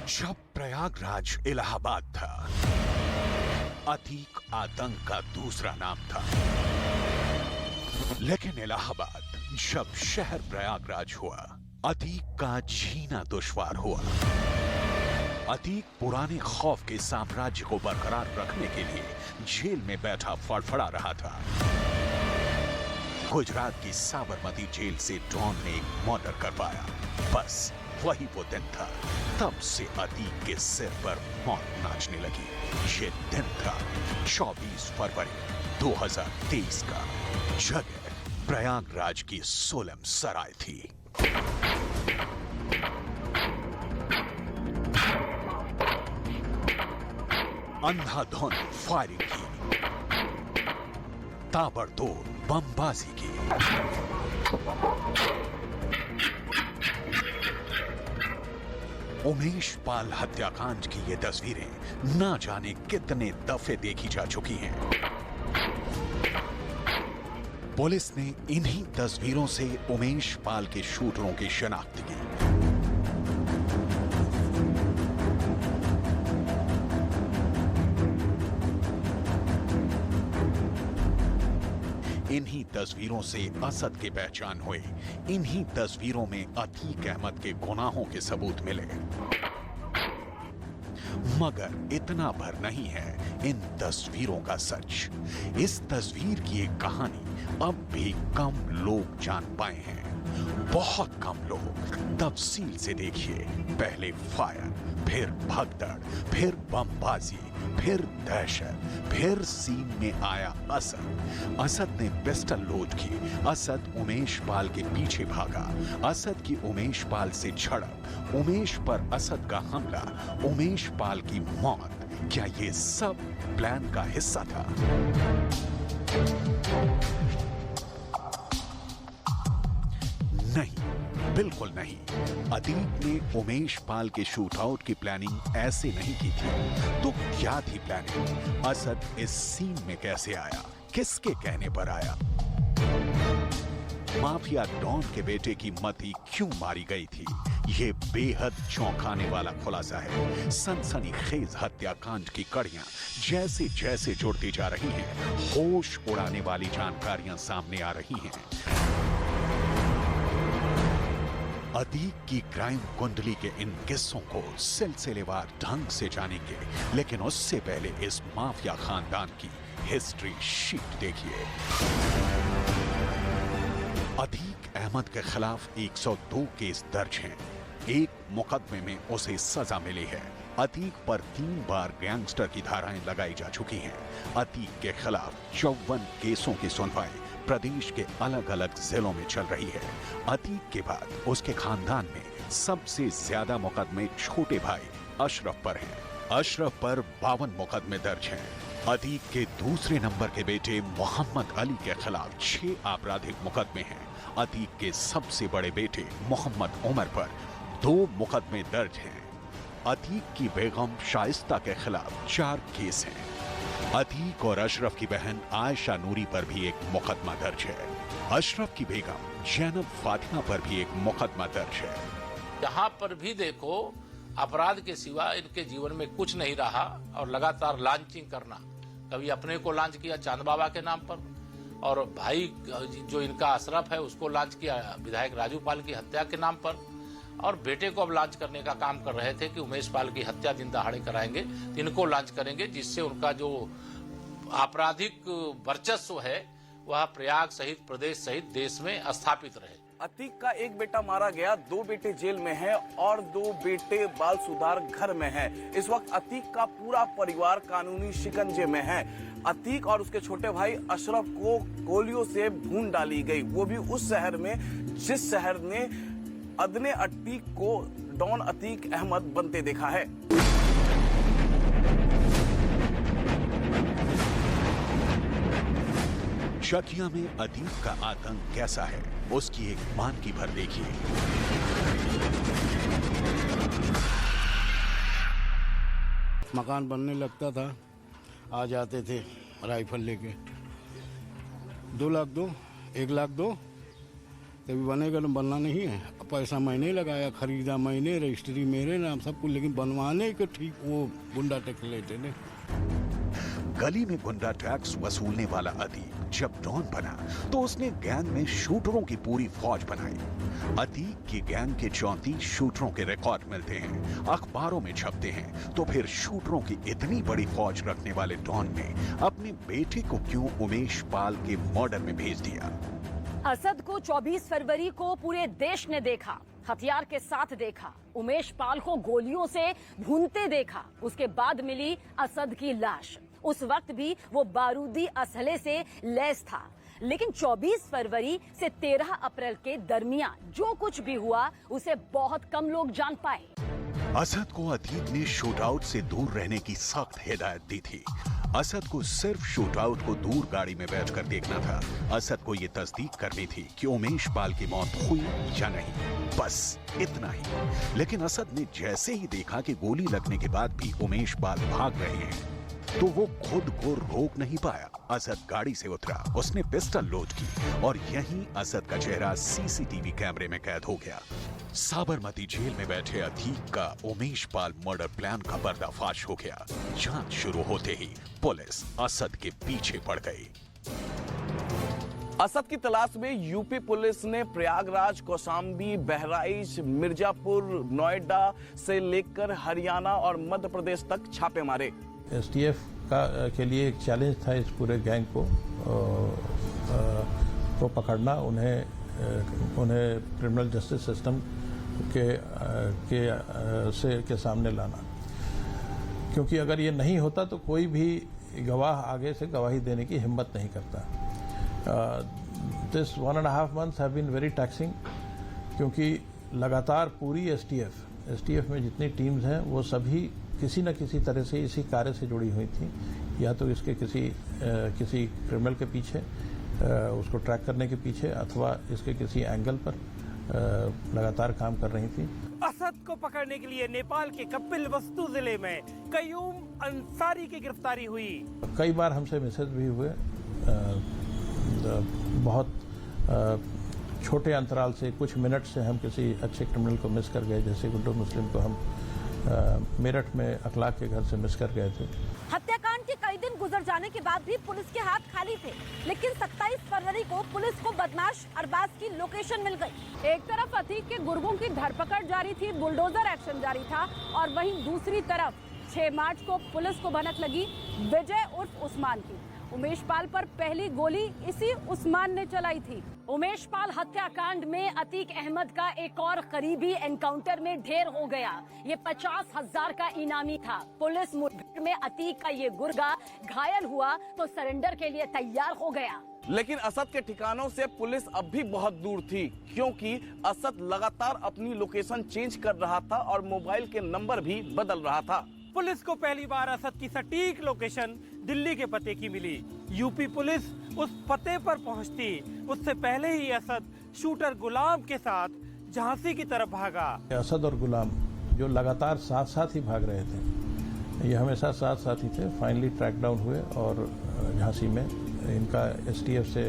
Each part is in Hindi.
जब प्रयागराज इलाहाबाद था, अतीक आतंक का दूसरा नाम था। लेकिन इलाहाबाद जब शहर प्रयागराज हुआ, अतीक का जीना दुश्वार हुआ। अतीक पुराने खौफ के साम्राज्य को बरकरार रखने के लिए जेल में बैठा फड़फड़ा रहा था। गुजरात की साबरमती जेल से डॉन ने एक मर्डर करवाया। बस वही वो दिन था। तब से अतीक के सिर पर मौत नाचने लगी। ये दिन था 24 फरवरी 2023 का। जगह प्रयागराज की सोलम सराय थी। अंधाधुंध फायरिंग की, ताबड़तोड़ बमबाजी की। उमेश पाल हत्याकांड की ये तस्वीरें ना जाने कितने दफे देखी जा चुकी हैं। पुलिस ने इन्हीं तस्वीरों से उमेश पाल के शूटरों की शिनाख्त की। इन्हीं तस्वीरों से असद की पहचान हुई। इन्हीं तस्वीरों में अतीक अहमद के गुनाहों के सबूत मिले। मगर इतना भर नहीं है इन तस्वीरों का सच। इस तस्वीर की एक कहानी अब भी कम लोग जान पाए हैं। बहुत कम लोग। तफसील से देखिए। पहले फायर, फिर भगदड़, फिर बमबाजी, फिर दहशत, फिर सीन में आया असद। असद ने पिस्टल लोड की। असद उमेश पाल के पीछे भागा। असद की उमेश पाल से झड़प। उमेश पर असद का हमला। उमेश पाल की मौत। क्या ये सब प्लान का हिस्सा था? नहीं, बिल्कुल नहीं। अतीक ने उमेश पाल के शूटआउट की प्लानिंग ऐसे नहीं की थी। तो क्या थी प्लानिंग? असद इस सीन में कैसे आया? किसके कहने पर आया? माफिया डॉन के बेटे की मती क्यों मारी गई थी? ये बेहद चौंकाने वाला खुलासा है। सनसनीखेज हत्याकांड की कड़ियां जैसे जैसे जुड़ती जा रही हैं, होश उड़ाने वाली जानकारियां सामने आ रही हैं। अतीक की क्राइम कुंडली के इन किस्सों को सिलसिलेवार ढंग से जानेंगे, लेकिन उससे पहले इस माफिया खानदान की हिस्ट्री शीट देखिए। अतीक अहमद के खिलाफ 102 केस दर्ज हैं। एक मुकदमे में उसे सजा मिली है। अतीक पर 3 बार गैंगस्टर की धाराएं लगाई जा चुकी हैं। अतीक के खिलाफ 54 केसों की सुनवाई प्रदेश के अलग अलग जिलों में चल रही है। अतीक के बाद उसके खानदान में सबसे ज्यादा मुकदमे छोटे भाई अशरफ पर हैं। अशरफ पर 52 मुकदमे दर्ज हैं। अतीक के दूसरे नंबर के बेटे मोहम्मद अली के खिलाफ 6 आपराधिक मुकदमे हैं। अतीक के सबसे बड़े बेटे मोहम्मद उमर पर 2 मुकदमे दर्ज हैं। अतीक की बेगम शाइस्ता के खिलाफ 4 केस हैं। अतीक और अशरफ की बहन आयशा नूरी पर भी एक मुकदमा दर्ज है। अशरफ की बेगम जैनब फातिमा पर भी एक मुकदमा दर्ज है। यहाँ पर भी देखो, अपराध के सिवा इनके जीवन में कुछ नहीं रहा और लगातार लॉन्चिंग करना। कभी अपने को लॉन्च किया चांद बाबा के नाम पर, और भाई जो इनका अशरफ है उसको लॉन्च किया विधायक राजू पाल की हत्या के नाम पर, और बेटे को अब लॉन्च करने का काम कर रहे थे कि उमेश पाल की हत्या दिन दहाड़े कराएंगे, इनको लॉन्च करेंगे, जिससे उनका जो आपराधिक वर्चस्व है वह प्रयाग सहित प्रदेश सहित देश में स्थापित रहे। अतीक का एक बेटा मारा गया, 2 बेटे जेल में हैं और 2 बेटे बाल सुधार घर में हैं। इस वक्त अतीक का पूरा परिवार कानूनी शिकंजे में है। अतीक और उसके छोटे भाई अशरफ को गोलियों से भून डाली गई, वो भी उस शहर में जिस शहर ने अदने अतीक को डॉन अतीक अहमद बनते देखा है। शकिया में अतीक का आतंक कैसा है, उसकी एक मान की भर देखिए। मकान बनने लगता था, आ जाते थे राइफल लेके। 2 लाख दो, 1 लाख दो, तभी बनेगा तो बनना नहीं है। पैसा मैंने लगाया, खरीदा मैंने, रजिस्ट्री मेरे नाम सब कुछ, लेकिन बनवाने के ठीक वो गुंडा टैक्स लेते थे। गली में गुंडा टैक्स वसूलने वाला अतीक जब डॉन बना तो उसने गैंग में शूटरों की पूरी फौज बनाई। अतीक की गैंग के 34 शूटरों के रिकॉर्ड मिलते हैं, अखबारों में छपते हैं। तो फिर शूटरों की इतनी बड़ी फौज रखने वाले डॉन ने अपने बेटे को क्यों उमेश पाल के मर्डर में भेज दिया? असद को 24 फरवरी को पूरे देश ने देखा, हथियार के साथ देखा, उमेश पाल को गोलियों से भूनते देखा। उसके बाद मिली असद की लाश। उस वक्त भी वो बारूदी असले से लैस था। लेकिन 24 फरवरी से 13 अप्रैल के दरमियान जो कुछ भी हुआ उसे बहुत कम लोग जान पाए। असद को अतीक ने शूटआउट से दूर रहने की सख्त हिदायत दी थी। असद को सिर्फ शूटआउट को दूर गाड़ी में बैठकर देखना था। असद को ये तस्दीक करनी थी कि उमेश पाल की मौत हुई या नहीं, बस इतना ही। लेकिन असद ने जैसे ही देखा कि गोली लगने के बाद भी उमेश पाल भाग रहे हैं तो वो खुद को रोक नहीं पाया। असद गाड़ी से उतरा, उसने पिस्टल लोड की और यहीं असद का चेहरा सीसीटीवी कैमरे में कैद हो गया। साबरमती जेल में बैठे अतीक का उमेश पाल मर्डर प्लान का पर्दाफाश हो गया। जांच शुरू होते ही पुलिस असद के पीछे पड़ गई। असद की तलाश में यूपी पुलिस ने प्रयागराज, कौशाम्बी, बहराइच, मिर्जापुर, नोएडा से लेकर हरियाणा और मध्य प्रदेश तक छापे मारे। एसटीएफ के लिए एक चैलेंज था इस पूरे गैंग को पकड़ना, उन्हें क्रिमिनल जस्टिस सिस्टम के सामने लाना। क्योंकि अगर ये नहीं होता तो कोई भी गवाह आगे से गवाही देने की हिम्मत नहीं करता। This 1.5 months have been very taxing, क्योंकि लगातार पूरी एसटीएफ में जितनी टीम्स हैं वो सभी किसी न किसी तरह से इसी कार्य से जुड़ी हुई थी। या तो इसके किसी क्रिमिनल के पीछे, उसको ट्रैक करने के पीछे, अथवा इसके किसी एंगल पर लगातार काम कर रही थी। असद को पकड़ने के लिए नेपाल के कपिलवस्तु जिले में कयूम अंसारी की गिरफ्तारी हुई। कई बार हमसे मैसेज भी हुए, बहुत छोटे अंतराल से, कुछ मिनट से हम किसी अच्छे क्रिमिनल को मिस कर गए। जैसे गुड्डू मुस्लिम को हम मेरठ में अखलाक के घर से मिस कर गए थे। हत्याकांड के कई दिन गुजर जाने के बाद भी पुलिस के हाथ खाली थे। लेकिन 27 फरवरी को पुलिस को बदमाश अरबाज की लोकेशन मिल गई। एक तरफ अतीक के गुर्गों की धरपकड़ जारी थी, बुलडोजर एक्शन जारी था, और वहीं दूसरी तरफ 6 मार्च को पुलिस को भनक लगी विजय उर्फ उस्मान की। उमेश पाल पर पहली गोली इसी उस्मान ने चलाई थी। उमेश पाल हत्याकांड में अतीक अहमद का एक और करीबी एनकाउंटर में ढेर हो गया। ये 50,000 का इनामी था। पुलिस मुठभेड़ में अतीक का ये गुर्गा घायल हुआ तो सरेंडर के लिए तैयार हो गया। लेकिन असद के ठिकानों से पुलिस अब भी बहुत दूर थी, क्योंकि असद लगातार अपनी लोकेशन चेंज कर रहा था और मोबाइल के नंबर भी बदल रहा था। पुलिस को पहली बार असद की सटीक लोकेशन दिल्ली के पते की मिली। यूपी पुलिस उस पते पर पहुंचती उससे पहले ही असद शूटर गुलाम के साथ झांसी की तरफ भागा। असद और गुलाम जो लगातार साथ साथ ही भाग रहे थे, ये हमेशा साथ साथ ही थे। फाइनली ट्रैक डाउन हुए और झांसी में इनका एसटीएफ से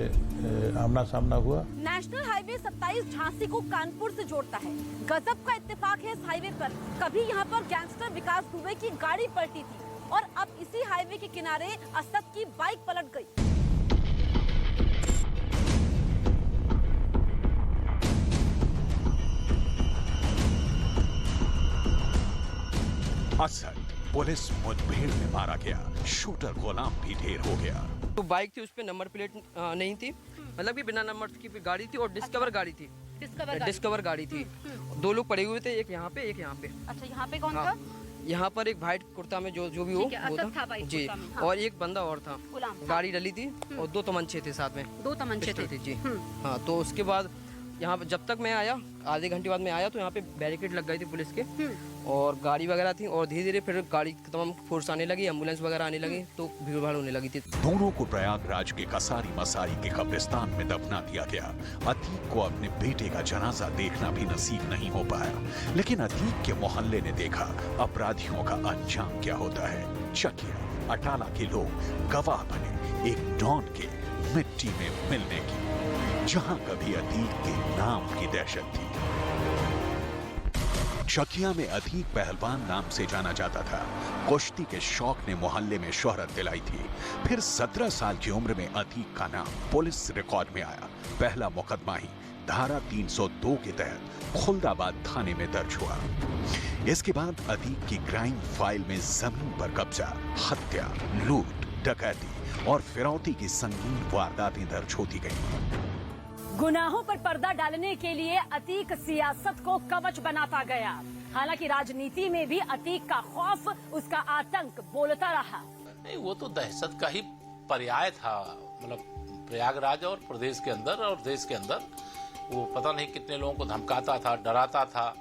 आमना सामना हुआ। नेशनल हाईवे 27 झांसी को कानपुर से जोड़ता है। गजब का इत्तेफाक है, इस हाईवे पर कभी यहाँ पर गैंगस्टर विकास दुबे की गाड़ी पलटी थी और अब इसी हाईवे के किनारे असद की बाइक पलट गई। असद पुलिस मुठभेड़ में मारा गया, शूटर गुलाम भी ढेर हो गया। तो बाइक थी, उस पे नंबर प्लेट नहीं थी, मतलब कि बिना नंबर की गाड़ी थी और डिस्कवर गाड़ी थी। डिस्कवर गाड़ी थी। 2 लोग पड़े हुए थे, एक यहाँ पे एक यहाँ पे। अच्छा, यहाँ पे कौन था? यहाँ पर एक व्हाइट कुर्ता में जो भी वो था जी, और एक बंदा और था। गाड़ी डली थी और 2 तमंचे थे साथ में। 2 तमंचे थे जी। हाँ, तो उसके बाद यहाँ जब तक मैं आया, आधे घंटे बाद मैं आया तो यहाँ पे बैरिकेड लग गई थी पुलिस के और गाड़ी वगैरह थी, और धीरे धीरे फिर गाड़ी तमाम फोर्स आने लगी, एम्बुलेंस वगैरह आने लगी, तो भीड़ भाड़ होने लगी थी। दोनों को प्रयागराज के कसारी मसारी के कब्रिस्तान में दफना दिया गया। अतीक को अपने बेटे का जनाजा देखना भी नसीब नहीं हो पाया, लेकिन अतीक के मोहल्ले ने देखा अपराधियों का अंजाम क्या होता है। चकिया, अटाला के लोग गवाह बने एक डॉन के मिट्टी में मिलने की। जहां कभी अतीक के नाम की दहशत थी। चकिया में अतीक पहलवान नाम से जाना जाता था। कुश्ती के शौक ने मोहल्ले में शोहरत दिलाई थी। फिर 17 साल की उम्र में अतीक का नाम पुलिस रिकॉर्ड में आया। पहला मुकदमा ही धारा 302 के तहत खुलदाबाद थाने में दर्ज हुआ। इसके बाद अतीक की क्राइम फाइल में जमीन पर कब्जा, हत्या, लूट, डकैती और फिरौती की संगीन वारदातें दर्ज होती गईं। गुनाहों पर पर्दा डालने के लिए अतीक सियासत को कवच बनाता गया। हालांकि राजनीति में भी अतीक का खौफ, उसका आतंक बोलता रहा। नहीं, वो तो दहशत का ही पर्याय था। मतलब प्रयागराज और प्रदेश के अंदर और देश के अंदर वो पता नहीं कितने लोगों को धमकाता था, डराता था,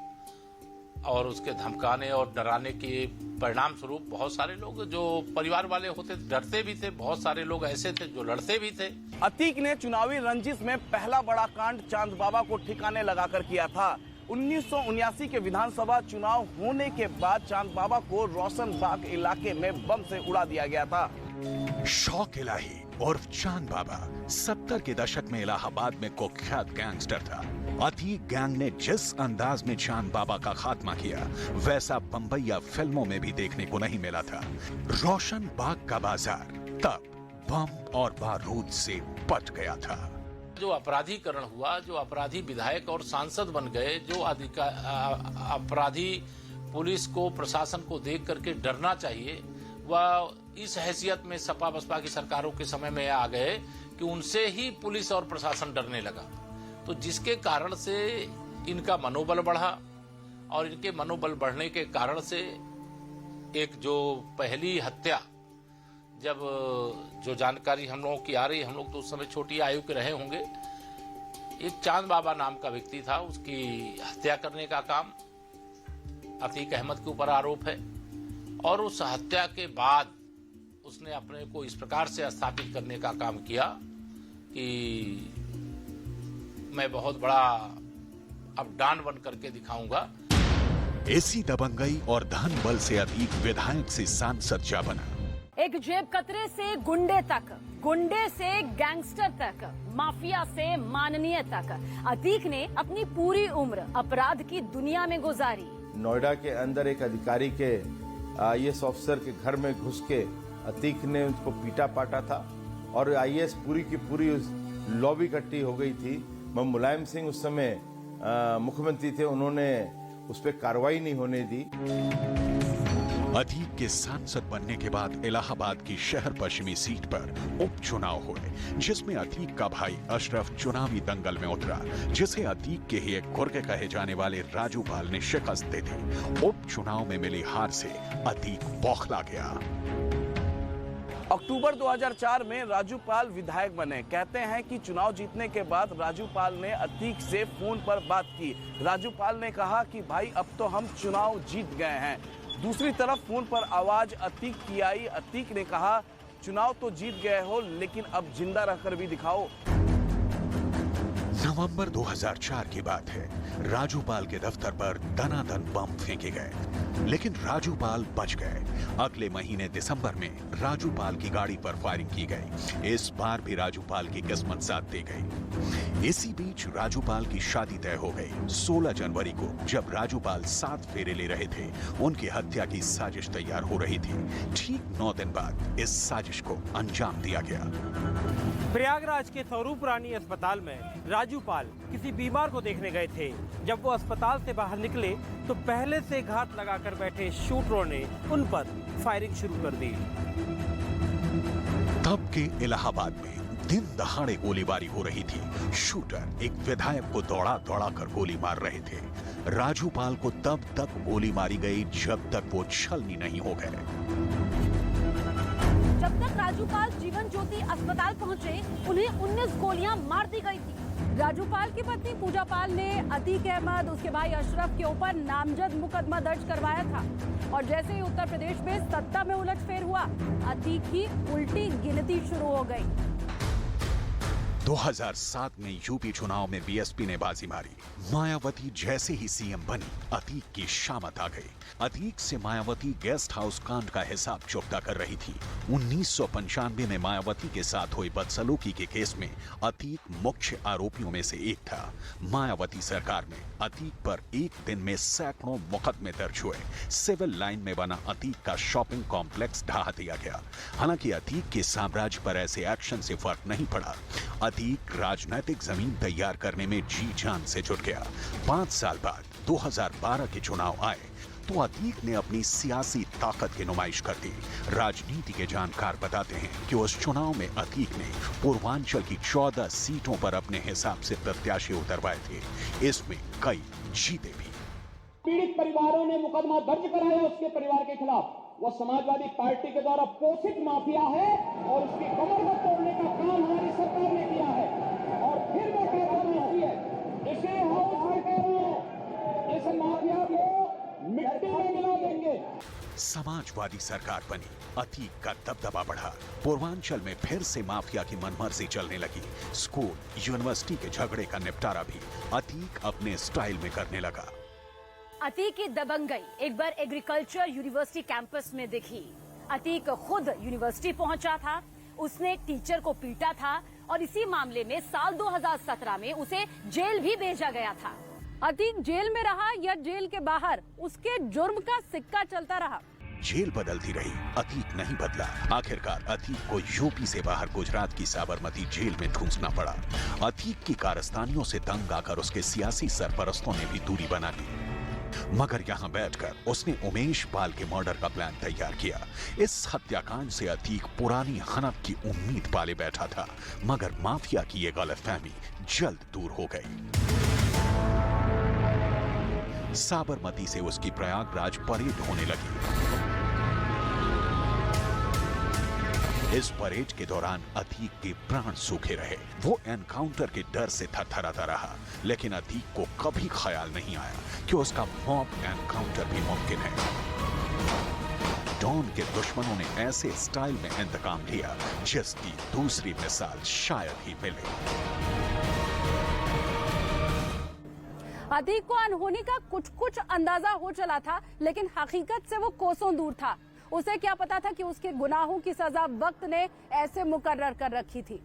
और उसके धमकाने और डराने के परिणाम स्वरूप बहुत सारे लोग जो परिवार वाले होते थे डरते भी थे। बहुत सारे लोग ऐसे थे जो लड़ते भी थे। अतीक ने चुनावी रंजिश में पहला बड़ा कांड चांद बाबा को ठिकाने लगाकर किया था। 1979 के विधानसभा चुनाव होने के बाद चांद बाबा को रोशनबाग इलाके में बम से उड़ा दिया गया था। शौक इलाही उर्फ चांद बाबा 70 के दशक में इलाहाबाद में कुख्यात गैंगस्टर था। अतीक गैंग ने जिस अंदाज में चांद बाबा का खात्मा किया, वैसा बंबई या फिल्मों में भी देखने को नहीं मिला था। रोशनबाग का बाजार तब बम और बारूद से पट गया था। जो अपराधीकरण हुआ, जो अपराधी विधायक और सांसद बन गए, जो अपराधी पुलिस को, प्रशासन को देख करके डरना चाहिए, वह इस हैसियत में सपा बसपा की सरकारों के समय में आ गए कि उनसे ही पुलिस और प्रशासन डरने लगा। तो जिसके कारण से इनका मनोबल बढ़ा, और इनके मनोबल बढ़ने के कारण से एक जो पहली हत्या, जब जो जानकारी हम लोगों की आ रही, हम लोग तो उस समय छोटी आयु के रहे होंगे, एक चांद बाबा नाम का व्यक्ति था, उसकी हत्या करने का काम अतीक अहमद के ऊपर आरोप है। और उस हत्या के बाद उसने अपने को इस प्रकार से स्थापित करने का काम किया कि मैं बहुत बड़ा अब डॉन बन करके दिखाऊंगा। इसी दबंगई और धन बल से अतीक विधायक से सांसद जा बना। एक जेब कतरे से गुंडे तक, गुंडे से गैंगस्टर तक, माफिया से माननीय तक, अतीक ने अपनी पूरी उम्र अपराध की दुनिया में गुजारी। नोएडा के अंदर एक अधिकारी के आईएएस ऑफिसर के घर में घुस के अतीक ने उसको पीटा पाटा था, और आईएएस पूरी की पूरी लॉबी इकट्ठी हो गई थी। मुलायम सिंह उस समय मुख्यमंत्री थे, उन्होंने उस पर कार्रवाई नहीं होने दी। अतीक के सांसद बनने के बाद इलाहाबाद की शहर पश्चिमी सीट पर उपचुनाव हुए, जिसमें अतीक का भाई अशरफ चुनावी दंगल में उतरा, जिसे अतीक के ही एक गुर्गे कहे जाने वाले राजू पाल ने शिकस्त दे दी। उपचुनाव में मिली हार से अतीक बौखला गया। अक्टूबर 2004 में राजू पाल विधायक बने। कहते हैं कि चुनाव जीतने के बाद राजू पाल ने अतीक से फोन पर बात की। राजू पाल ने कहा कि भाई अब तो हम चुनाव जीत गए हैं। दूसरी तरफ फोन पर आवाज अतीक की आई। अतीक ने कहा चुनाव तो जीत गए हो, लेकिन अब जिंदा रहकर भी दिखाओ। नवंबर 2004 की बात है। राजू पाल के दफ्तर पर दनादन बम फेंके गए, लेकिन राजू पाल बच गए। अगले महीने दिसंबर में राजू पाल की गाड़ी पर फायरिंग की गई। इस बार भी राजू पाल की किस्मत साथ दे गई। इसी बीच राजू पाल की शादी तय हो गई। 16 जनवरी को जब राजू पाल 7 फेरे ले रहे थे, उनकी हत्या की साजिश तैयार हो रही थी। ठीक 9 दिन बाद इस साजिश को अंजाम दिया गया। प्रयागराज के स्वरूप रानी अस्पताल में राजू पाल किसी बीमार को देखने गए थे। जब वो अस्पताल से बाहर निकले तो पहले से घात लगाकर बैठे शूटरों ने उन पर फायरिंग शुरू कर दी। तब के इलाहाबाद में दिन दहाड़े गोलीबारी हो रही थी। शूटर एक विधायक को दौड़ा दौड़ा कर गोली मार रहे थे। राजू पाल को तब तक गोली मारी गई जब तक वो छलनी नहीं हो गए। जब तक राजू पाल जीवन ज्योति अस्पताल पहुंचे, उन्हें 19 गोलियां मार दी गई थी। राजू पाल की पत्नी पूजा पाल ने अतीक अहमद, उसके भाई अशरफ के ऊपर नामजद मुकदमा दर्ज करवाया था। और जैसे ही उत्तर प्रदेश में सत्ता में उलटफेर हुआ, अतीक की उल्टी गिनती शुरू हो गई। 2007 में यूपी चुनाव में बीएसपी ने बाजी मारी। मायावती जैसे ही सीएम बनी, अतीक की शामत आ गई। अतीक से मायावती गेस्ट हाउस कांड का हिसाब चुकता कर रही थी। 1995 में मायावती के साथ हुई बदसलूकी के केस में अतीक मुख्य आरोपियों में से एक था। मायावती सरकार में अतीक पर एक दिन में सैकड़ों मुकदमे दर्ज हुए। सिविल लाइन में बना अतीक का शॉपिंग कॉम्प्लेक्स ढहा दिया गया। हालांकि अतीक के साम्राज्य पर ऐसे एक्शन से फर्क नहीं पड़ा। अतीक राजनीतिक जमीन तैयार करने में जी जान से जुट गया। 5 साल बाद 2012 के चुनाव आए तो अतीक ने अपनी सियासी ताकत की नुमाइश कर दी। राजनीति के जानकार बताते हैं कि उस चुनाव में अतीक ने पूर्वांचल की 14 सीटों पर अपने हिसाब से प्रत्याशी उतरवाए थे। इसमें कई जीते भी। पीड़ित परिवारों ने मुकदमा दर्ज कराया उसके परिवार के खिलाफ। वह समाजवादी पार्टी के द्वारा पोषित माफिया है और उसकी कमर को तोड़ने का काम हमारी सरकार ने किया है। और फिर मैं कहता हूं, इसे इस माफिया को मिट्टी में मिला देंगे। समाजवादी सरकार बनी, अतीक का दबदबा बढ़ा। पूर्वांचल में फिर से माफिया की मनमर्जी चलने लगी। स्कूल, यूनिवर्सिटी के झगड़े का निपटारा भी अतीक अपने स्टाइल में करने लगा। अतीक की दबंगई एक बार एग्रीकल्चर यूनिवर्सिटी कैंपस में दिखी। अतीक खुद यूनिवर्सिटी पहुंचा था, उसने एक टीचर को पीटा था और इसी मामले में साल 2017 में उसे जेल भी भेजा गया था। अतीक जेल में रहा या जेल के बाहर, उसके जुर्म का सिक्का चलता रहा। जेल बदलती रही, अतीक नहीं बदला। आखिरकार अतीक को यूपी से बाहर गुजरात की साबरमती जेल में ठूंसना पड़ा। अतीक की कारस्तानियों से तंग आकर उसके सियासी सरपरस्तों ने भी दूरी बना ली। मगर यहाँ बैठकर उसने उमेश पाल के मर्डर का प्लान तैयार किया। इस हत्याकांड से अतीक पुरानी हनफ की उम्मीद पाले बैठा था, मगर माफिया की ये गलतफहमी जल्द दूर हो गई। साबरमती से उसकी प्रयागराज परेड होने लगी। इस परेड के दौरान अतीक के प्राण सूखे रहे। वो एनकाउंटर के डर से थरथराता रहा, लेकिन अतीक को कभी ख्याल नहीं आया कि उसका मॉब एनकाउंटर भी मुमकिन है। डॉन के दुश्मनों ने ऐसे स्टाइल में इंतकाम लिया जिसकी दूसरी मिसाल शायद ही मिले। अतीक को अनहोनी का कुछ अंदाजा हो चला था, लेकिन हकीकत से वो कोसों दूर था। उसे क्या पता था कि उसके गुनाहों की सजा वक्त ने ऐसे मुकर्रर कर रखी थी।